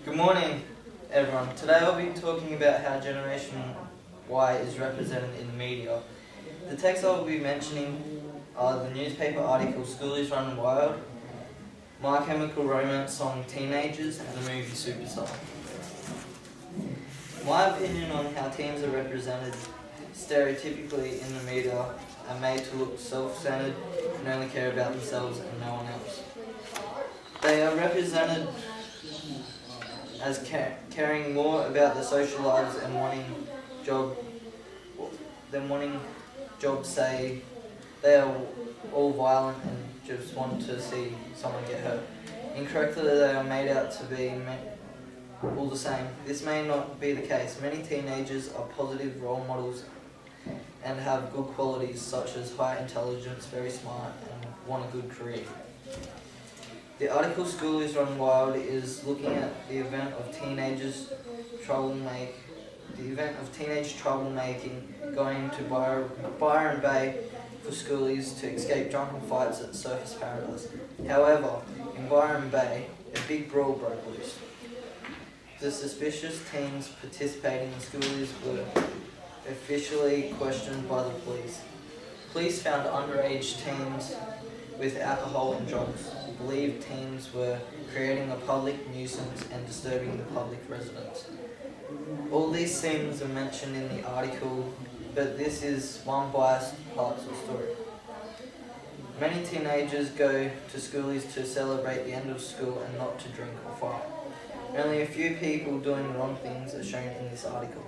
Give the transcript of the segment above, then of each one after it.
Good morning, everyone. Today I'll be talking about how Generation Y is represented in the media. The texts I'll be mentioning are the newspaper article School is Run Wild, My Chemical Romance song Teenagers, and the movie Superstar. My opinion on how teens are represented stereotypically in the media are made to look self-centered and only care about themselves and no one else. They are represented as caring more about their social lives and wanting jobs. Say they are all violent and just want to see someone get hurt. Incorrectly, they are made out to be all the same. This may not be the case. Many teenagers are positive role models and have good qualities such as high intelligence, very smart, and want a good career. The article School is Run Wild is looking at the event of teenage troublemaking, going to Byron Bay for schoolies to escape drunken fights at Surface Paradise. However, in Byron Bay, a big brawl broke loose. The suspicious teens participating in schoolies were officially questioned by the police. Police found underage teens with alcohol and drugs. Believed teens were creating a public nuisance and disturbing the public residence. All these things are mentioned in the article, but this is one biased part of the story. Many teenagers go to schoolies to celebrate the end of school and not to drink or fight. Only a few people doing wrong things are shown in this article.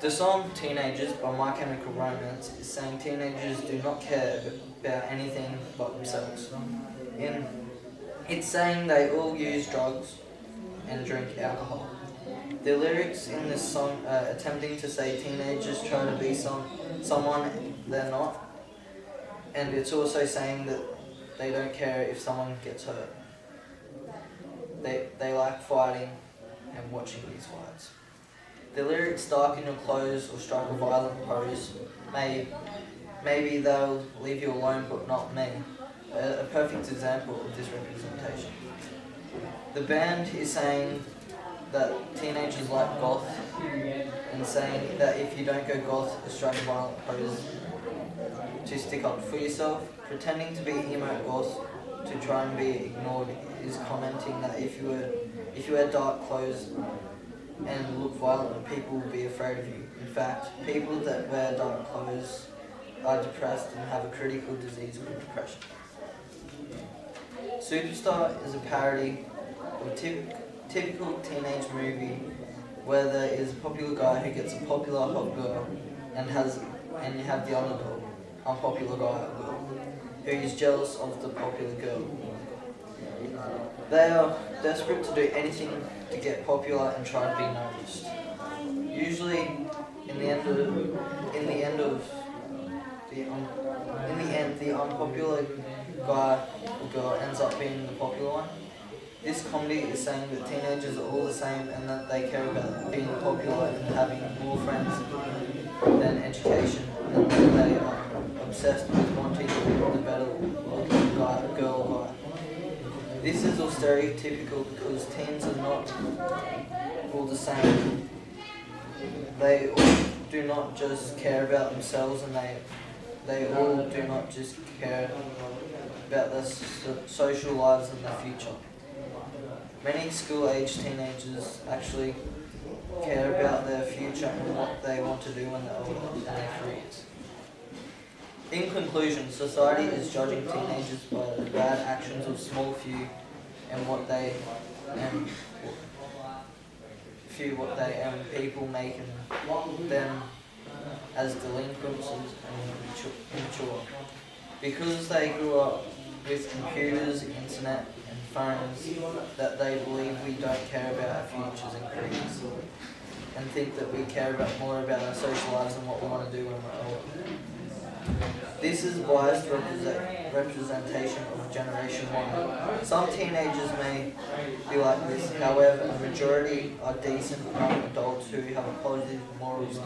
The song Teenagers by My Chemical Romance is saying teenagers do not care about anything but themselves. It's saying they all use drugs and drink alcohol. The lyrics in this song are attempting to say teenagers try to be someone they're not, and it's also saying that they don't care if someone gets hurt. They like fighting and watching these fights. The lyrics darken your clothes or strike a violent pose. Maybe they'll leave you alone but not me. A perfect example of this representation. The band is saying that teenagers like goth and saying that if you don't go goth or strike a violent pose to stick up for yourself. Pretending to be emo goth to try and be ignored is commenting that if you wear dark clothes and look violent, people will be afraid of you. In fact, people that wear dark clothes are depressed and have a critical disease called depression. Superstar is a parody of a typical teenage movie where there is a popular guy who gets a popular hot girl and you have the underdog, unpopular guy or girl, who is jealous of the popular girl. They are desperate to do anything to get popular and try to be noticed. Usually, in the end, the unpopular guy or girl ends up being the popular one. This comedy is saying that teenagers are all the same and that they care about being popular and having more friends than education, and that they are obsessed with wanting the better looking girl or guy. This is all stereotypical because teens are not all the same. They all do not just care about themselves, and they all do not just care about their social lives and their future. Many school-age teenagers actually care about their future and what they want to do when they're older and their careers. In conclusion, society is judging teenagers by the bad actions of small few and people making them as delinquents and immature. Because they grew up with computers, internet and phones, that they believe we don't care about our futures and careers and think that we care more about our social lives and what we want to do when we're older. This is biased representation of Generation Y. Some teenagers may be like this, however, a majority are decent young adults who have positive morals.